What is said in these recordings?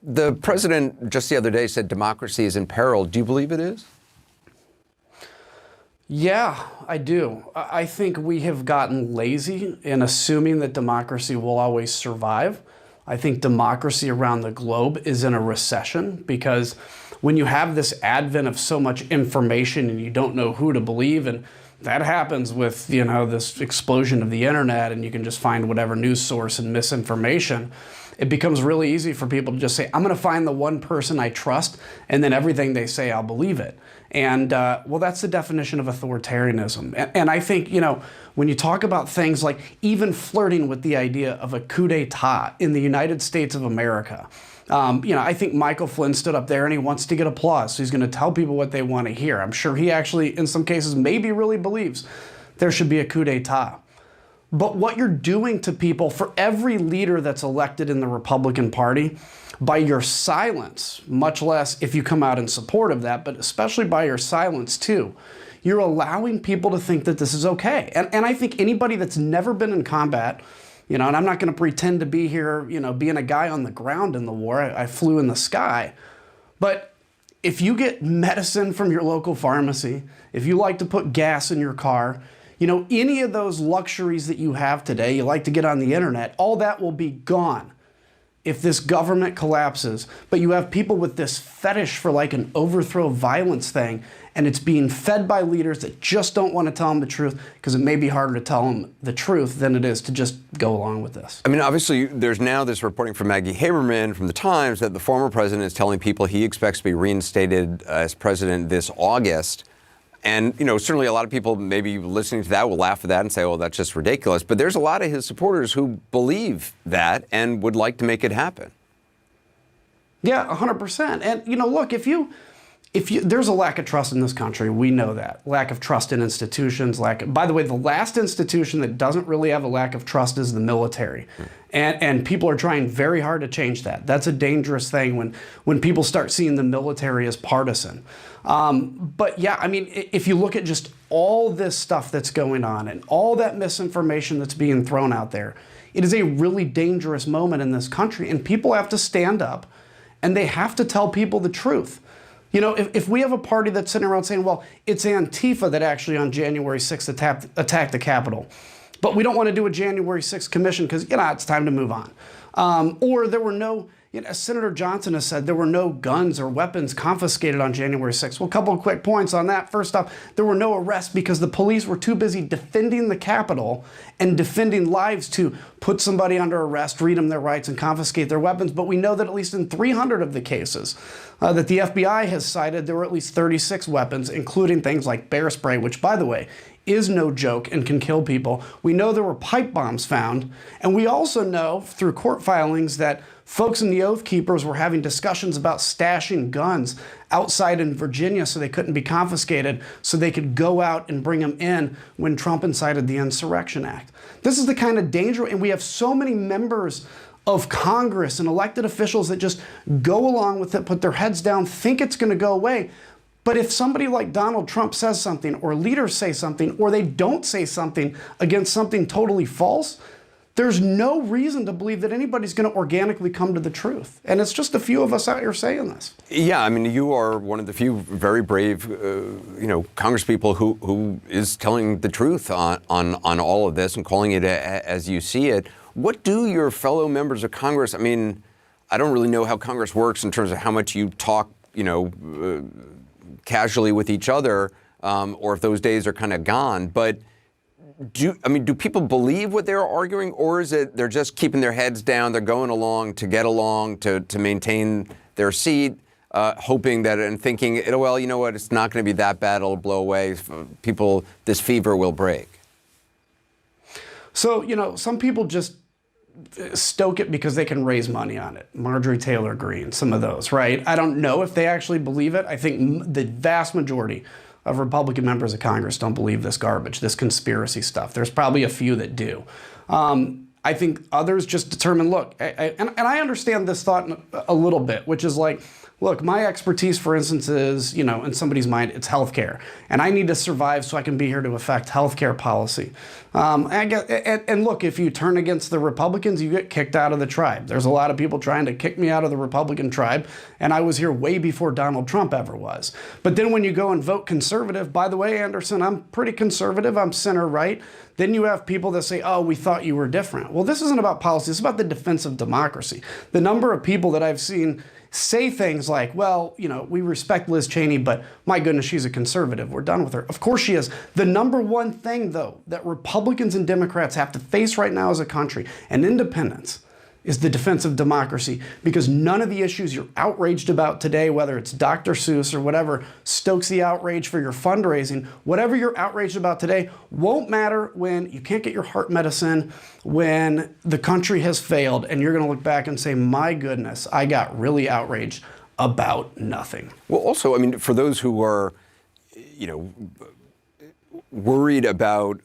The president just the other day said democracy is in peril. Do you believe it is? Yeah, I do. I think we have gotten lazy in assuming that democracy will always survive. I think democracy around the globe is in a recession because when you have this advent of so much information and you don't know who to believe, and that happens with, this explosion of the internet, and you can just find whatever news source and misinformation, it becomes really easy for people to just say, I'm going to find the one person I trust, and then everything they say, I'll believe it. And well, that's the definition of authoritarianism. And I think, when you talk about things like even flirting with the idea of a coup d'etat in the United States of America, I think Michael Flynn stood up there and he wants to get applause. So he's going to tell people what they want to hear. I'm sure he actually, in some cases, maybe really believes there should be a coup d'etat. But what you're doing to people, for every leader that's elected in the Republican Party, by your silence, much less if you come out in support of that, but especially by your silence too, you're allowing people to think that this is okay. And I think anybody that's never been in combat, and I'm not going to pretend to be here, being a guy on the ground in the war. I flew in the sky. But if you get medicine from your local pharmacy, if you like to put gas in your car, any of those luxuries that you have today, you like to get on the internet, all that will be gone if this government collapses. But you have people with this fetish for like an overthrow violence thing, and it's being fed by leaders that just don't want to tell them the truth because it may be harder to tell them the truth than it is to just go along with this. I mean, obviously, there's now this reporting from Maggie Haberman from The Times that the former president is telling people he expects to be reinstated as president this August. And, certainly a lot of people maybe listening to that will laugh at that and say, oh, that's just ridiculous. But there's a lot of his supporters who believe that and would like to make it happen. Yeah, 100%. And, look, if you there's a lack of trust in this country. We know that. Lack of trust in institutions. By the way, the last institution that doesn't really have a lack of trust is the military. And people are trying very hard to change that. That's a dangerous thing when people start seeing the military as partisan. But yeah, I mean, if you look at just all this stuff that's going on and all that misinformation that's being thrown out there, it is a really dangerous moment in this country. And people have to stand up and they have to tell people the truth. If we have a party that's sitting around saying, well, it's Antifa that actually on January 6th attacked the Capitol, but we don't want to do a January 6th commission because, it's time to move on. Or there were no, as Senator Johnson has said, there were no guns or weapons confiscated on January 6th. Well, a couple of quick points on that. First off, there were no arrests because the police were too busy defending the Capitol and defending lives to put somebody under arrest, read them their rights, and confiscate their weapons. But we know that at least in 300 of the cases that the FBI has cited, there were at least 36 weapons, including things like bear spray, which, by the way, is no joke and can kill people. We know there were pipe bombs found. And we also know through court filings that folks in the Oath Keepers were having discussions about stashing guns outside in Virginia so they couldn't be confiscated, so they could go out and bring them in when Trump incited the Insurrection Act. This is the kind of danger, and we have so many members of Congress and elected officials that just go along with it, put their heads down, think it's going to go away. But if somebody like Donald Trump says something, or leaders say something, or they don't say something against something totally false, there's no reason to believe that anybody's going to organically come to the truth. And it's just a few of us out here saying this. Yeah, I mean, you are one of the few very brave, congresspeople who is telling the truth on all of this and calling it as you see it. What do your fellow members of Congress, I mean, I don't really know how Congress works in terms of how much you talk, casually with each other, or if those days are kind of gone. But do people believe what they're arguing, or is it they're just keeping their heads down, they're going along to get along, to maintain their seat, hoping that and thinking, well, you know what, it's not going to be that bad, it'll blow away. People, this fever will break. So, some people just stoke it because they can raise money on it. Marjorie Taylor Greene, some of those, right? I don't know if they actually believe it. I think the vast majority of Republican members of Congress don't believe this garbage, this conspiracy stuff. There's probably a few that do. I think others just determine, look, and I understand this thought a little bit, which is like, look, my expertise, for instance, is, in somebody's mind, it's healthcare. And I need to survive so I can be here to affect healthcare policy. And look, if you turn against the Republicans, you get kicked out of the tribe. There's a lot of people trying to kick me out of the Republican tribe, and I was here way before Donald Trump ever was. But then when you go and vote conservative, by the way, Anderson, I'm pretty conservative, I'm center right. Then you have people that say, oh, we thought you were different. Well, this isn't about policy, it's about the defense of democracy. The number of people that I've seen say things like, well, we respect Liz Cheney, but my goodness, she's a conservative. We're done with her. Of course she is. The number one thing, though, that Republicans and Democrats have to face right now as a country, and independents, is the defense of democracy, because none of the issues you're outraged about today, whether it's Dr. Seuss or whatever stokes the outrage for your fundraising, whatever you're outraged about today won't matter when you can't get your heart medicine, when the country has failed, and you're going to look back and say, my goodness, I got really outraged about nothing. Well, also, for those who are, worried about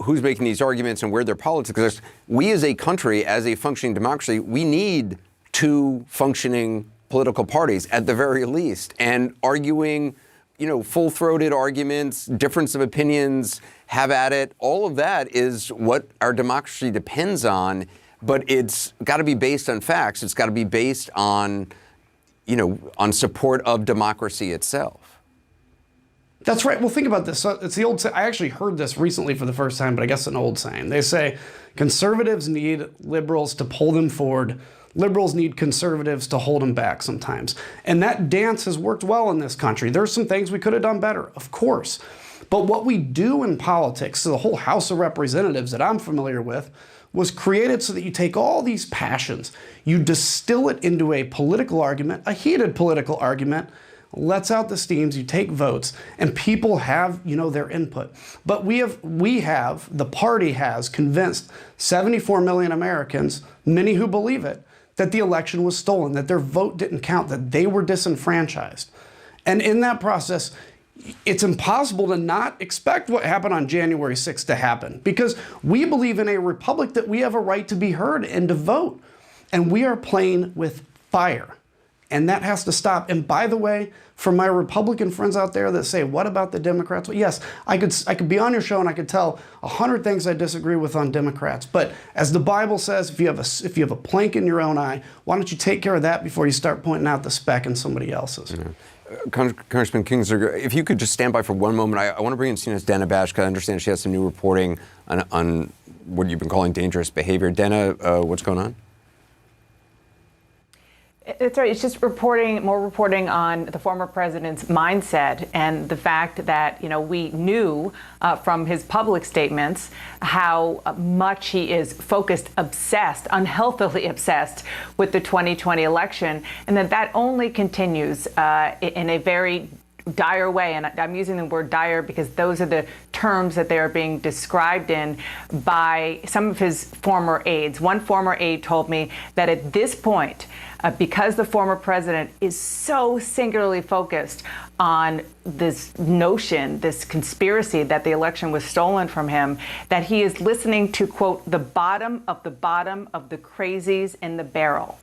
who's making these arguments and where their politics is. We as a country, as a functioning democracy, we need two functioning political parties at the very least. And arguing, full-throated arguments, difference of opinions, have at it, all of that is what our democracy depends on. But it's got to be based on facts. It's got to be based on, on support of democracy itself. That's right. Well, think about this. So it's the old saying. I actually heard this recently for the first time, but I guess it's an old saying. They say conservatives need liberals to pull them forward. Liberals need conservatives to hold them back sometimes. And that dance has worked well in this country. There's some things we could have done better, of course. But what we do in politics, so the whole House of Representatives that I'm familiar with, was created so that you take all these passions, you distill it into a political argument, a heated political argument, lets out the steams, you take votes, and people have, their input. But the party has convinced 74 million Americans, many who believe it, that the election was stolen, that their vote didn't count, that they were disenfranchised. And in that process, it's impossible to not expect what happened on January 6th to happen, because we believe in a republic that we have a right to be heard and to vote. And we are playing with fire. And that has to stop. And by the way, for my Republican friends out there that say, what about the Democrats? Well, yes, I could be on your show and I could tell 100 things I disagree with on Democrats. But as the Bible says, if you have a plank in your own eye, why don't you take care of that before you start pointing out the speck in somebody else's? Yeah. Congressman Kinzinger, if you could just stand by for one moment. I want to bring in CNN's Dana Bash, because I understand she has some new reporting on what you've been calling dangerous behavior. Dana, what's going on? That's right. It's just more reporting on the former president's mindset and the fact that, we knew from his public statements how much he is focused, obsessed, unhealthily obsessed with the 2020 election, and that only continues in a very dire way. And I'm using the word dire because those are the terms that they are being described in by some of his former aides. One former aide told me that at this point, because the former president is so singularly focused on this notion, this conspiracy that the election was stolen from him, that he is listening to, quote, the bottom of the crazies in the barrel.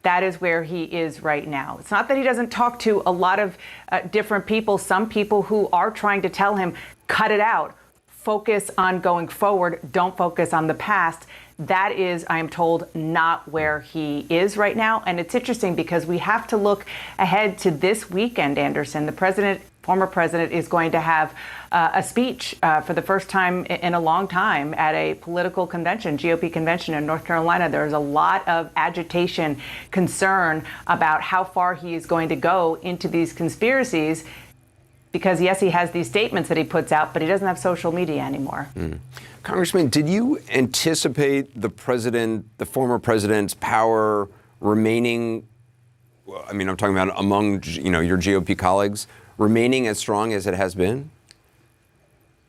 That is where he is right now. It's not that he doesn't talk to a lot of different people, some people who are trying to tell him, cut it out, focus on going forward, don't focus on the past. That is, I am told, not where he is right now. And it's interesting because we have to look ahead to this weekend, Anderson. The former president, is going to have a speech for the first time in a long time at a political convention, GOP convention in North Carolina. There's a lot of agitation, concern about how far he is going to go into these conspiracies. Because, yes, he has these statements that he puts out, but he doesn't have social media anymore. Congressman, did you anticipate the former president's power remaining, I'm talking about among, your GOP colleagues, remaining as strong as it has been?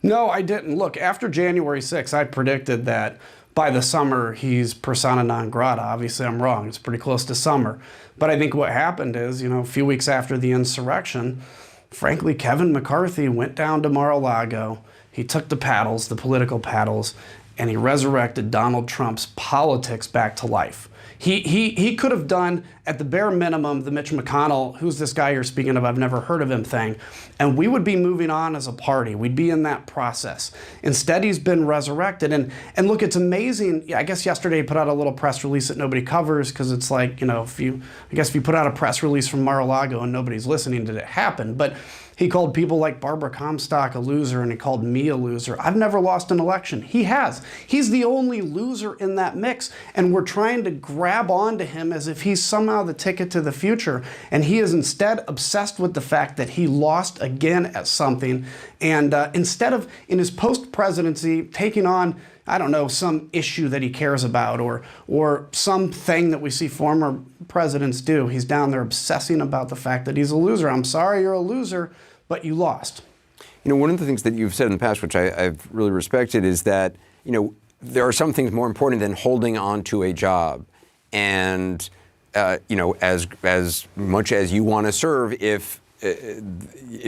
No, I didn't. Look, after January 6th, I predicted that by the summer, he's persona non grata. Obviously, I'm wrong. It's pretty close to summer. But I think what happened is, a few weeks after the insurrection, frankly, Kevin McCarthy went down to Mar-a-Lago. He took the paddles, the political paddles, and he resurrected Donald Trump's politics back to life. He could have done, at the bare minimum, the Mitch McConnell, who's this guy you're speaking of, I've never heard of him thing, and we would be moving on as a party. We'd be in that process. Instead, he's been resurrected. And look, it's amazing. I guess yesterday he put out a little press release that nobody covers because it's like, if you put out a press release from Mar-a-Lago and nobody's listening, did it happen? But he called people like Barbara Comstock a loser, and he called me a loser. I've never lost an election. He has. He's the only loser in that mix, and we're trying to grab onto him as if he's somehow the ticket to the future. And he is instead obsessed with the fact that he lost again at something. And instead of, in his post-presidency, taking on, I don't know, some issue that he cares about or something that we see former presidents do, he's down there obsessing about the fact that he's a loser. I'm sorry you're a loser, but you lost. One of the things that you've said in the past, which I've really respected, is that, there are some things more important than holding on to a job. And, as much as you want to serve, if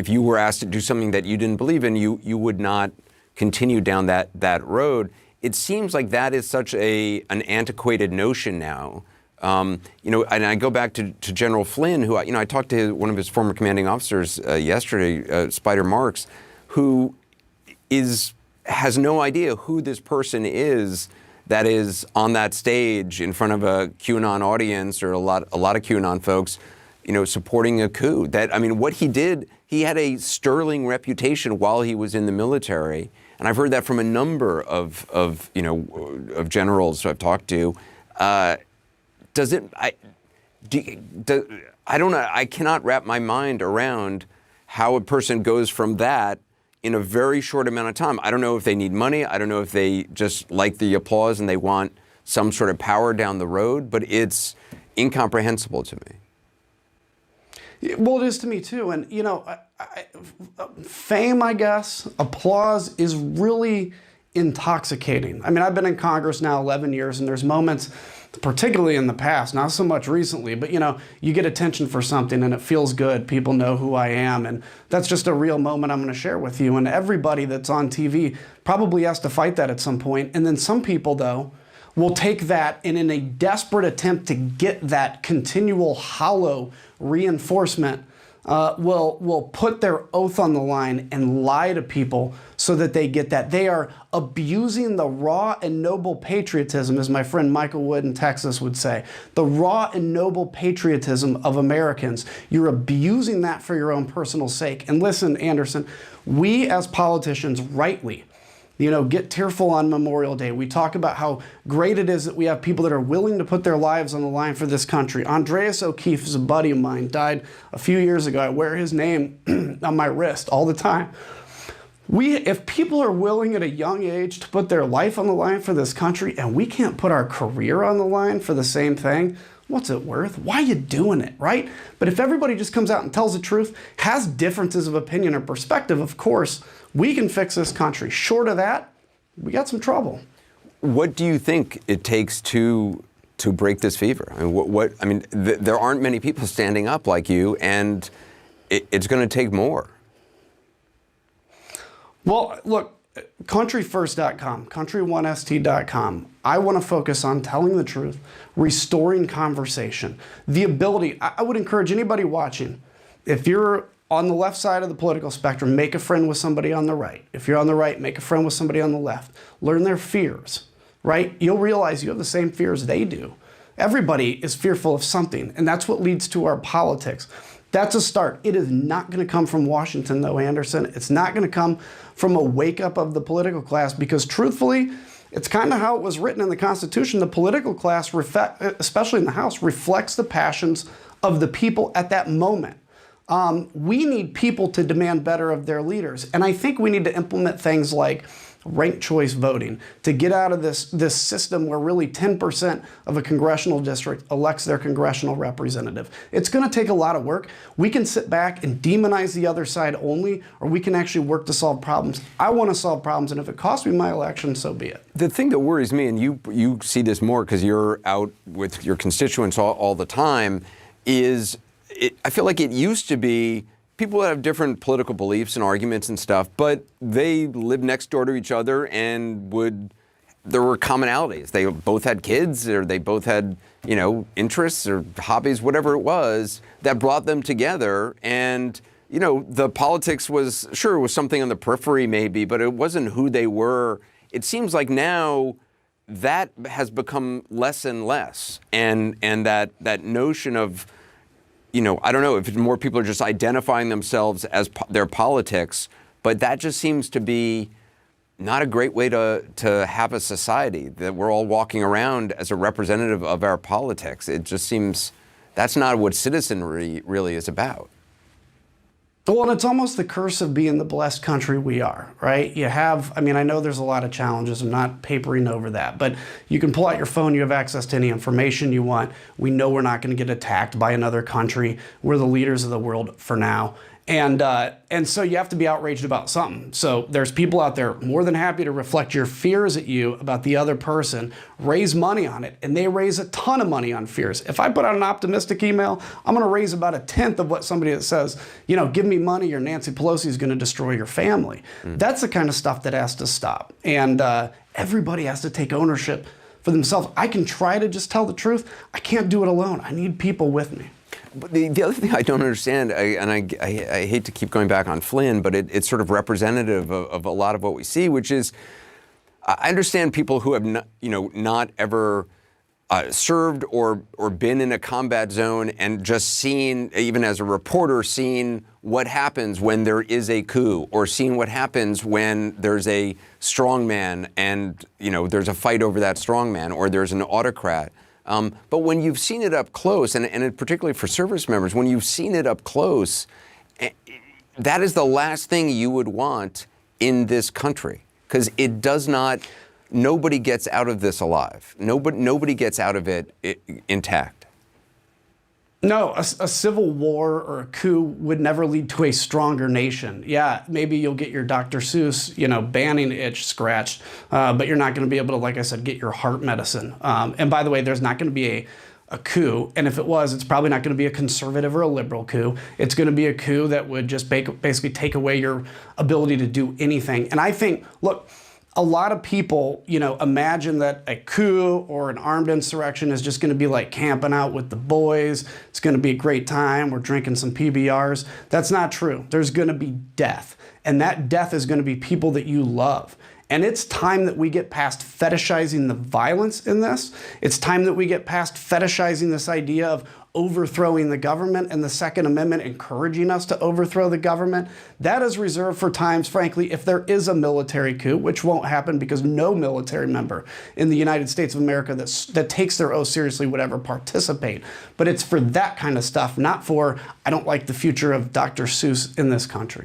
you were asked to do something that you didn't believe in, you would not continue down that road. It seems like that is such an antiquated notion now. And I go back to General Flynn, who I talked to one of his former commanding officers yesterday, Spider Marks, who has no idea who this person is that is on that stage in front of a QAnon audience or a lot of QAnon folks, supporting a coup. What he did, he had a sterling reputation while he was in the military, and I've heard that from a number of generals who I've talked to. I don't know. I cannot wrap my mind around how a person goes from that in a very short amount of time. I don't know if they need money. I don't know if they just like the applause and they want some sort of power down the road, but it's incomprehensible to me. Well, it is to me too. And, fame, I guess, applause is really intoxicating. I've been in Congress now 11 years, and there's moments, particularly in the past, not so much recently, but you get attention for something and it feels good. People know who I am, and that's just a real moment I'm going to share with you. And everybody that's on TV probably has to fight that at some point. And then some people, though, will take that and in a desperate attempt to get that continual hollow reinforcement, will put their oath on the line and lie to people so that they get that. They are abusing the raw and noble patriotism, as my friend Michael Wood in Texas would say. The raw and noble patriotism of Americans. You're abusing that for your own personal sake. And listen, Anderson, we as politicians rightly get tearful on Memorial Day. We talk about how great it is that we have people that are willing to put their lives on the line for this country. Andreas O'Keefe is a buddy of mine, died a few years ago. I wear his name on my wrist all the time. If people are willing at a young age to put their life on the line for this country, and we can't put our career on the line for the same thing, what's it worth? Why are you doing it, right? But if everybody just comes out and tells the truth, has differences of opinion or perspective, of course, we can fix this country. Short of that, we got some trouble. What do you think it takes to break this fever? There aren't many people standing up like you, and it's going to take more. Well, look, countryfirst.com, country1st.com. I want to focus on telling the truth, restoring conversation, the ability. I would encourage anybody watching, if you're on the left side of the political spectrum, make a friend with somebody on the right. If you're on the right, make a friend with somebody on the left. Learn their fears, right? You'll realize you have the same fears they do. Everybody is fearful of something, and that's what leads to our politics. That's a start. It is not going to come from Washington, though, Anderson. It's not going to come from a wake-up of the political class, because truthfully, it's kind of how it was written in the Constitution. The political class, especially in the House, reflects the passions of the people at that moment. We need people to demand better of their leaders. And I think we need to implement things like ranked choice voting to get out of this system where really 10% of a congressional district elects their congressional representative. It's going to take a lot of work. We can sit back and demonize the other side only, or we can actually work to solve problems. I want to solve problems, and if it costs me my election, so be it. The thing that worries me, and you see this more because you're out with your constituents all the time, is I feel like it used to be people have different political beliefs and arguments and stuff, but they live next door to each other and would there were commonalities. They both had kids, or they both had, interests or hobbies, whatever it was, that brought them together. And, the politics was something on the periphery maybe, but it wasn't who they were. It seems like now that has become less and less. And that notion of, I don't know if more people are just identifying themselves as their politics, but that just seems to be not a great way to have a society, that we're all walking around as a representative of our politics. It just seems that's not what citizenry really is about. Well, and it's almost the curse of being the blessed country we are, right? I know there's a lot of challenges. I'm not papering over that, but you can pull out your phone. You have access to any information you want. We know we're not going to get attacked by another country. We're the leaders of the world for now. And so you have to be outraged about something. So there's people out there more than happy to reflect your fears at you about the other person, raise money on it, and they raise a ton of money on fears. If I put out an optimistic email, I'm going to raise about 1/10 of what somebody that says, give me money or Nancy Pelosi is going to destroy your family. That's the kind of stuff that has to stop. And everybody has to take ownership for themselves. I can try to just tell the truth. I can't do it alone. I need people with me. But the other thing I don't understand, I hate to keep going back on Flynn, but it's sort of representative of a lot of what we see, which is, I understand people who have not ever served or been in a combat zone and just seen, even as a reporter, seen what happens when there is a coup, or seen what happens when there's a strongman and there's a fight over that strongman, or there's an autocrat. But when you've seen it up close, and particularly for service members, when you've seen it up close, that is the last thing you would want in this country, because it does not. Nobody gets out of this alive. Nobody gets out of it intact. No, a civil war or a coup would never lead to a stronger nation. Yeah, maybe you'll get your Dr. Seuss, banning itch scratched, but you're not going to be able to, like I said, get your heart medicine. And by the way, there's not going to be a coup. And if it was, it's probably not going to be a conservative or a liberal coup. It's going to be a coup that would just basically take away your ability to do anything. And I think, look, a lot of people, imagine that a coup or an armed insurrection is just going to be like camping out with the boys. It's going to be a great time. We're drinking some PBRs. That's not true. There's going to be death. And that death is going to be people that you love. And it's time that we get past fetishizing the violence in this. It's time that we get past fetishizing this idea of overthrowing the government and the Second Amendment encouraging us to overthrow the government. That is reserved for times, frankly, if there is a military coup, which won't happen because no military member in the United States of America that takes their oath seriously would ever participate. But it's for that kind of stuff, not for, I don't like the future of Dr. Seuss in this country.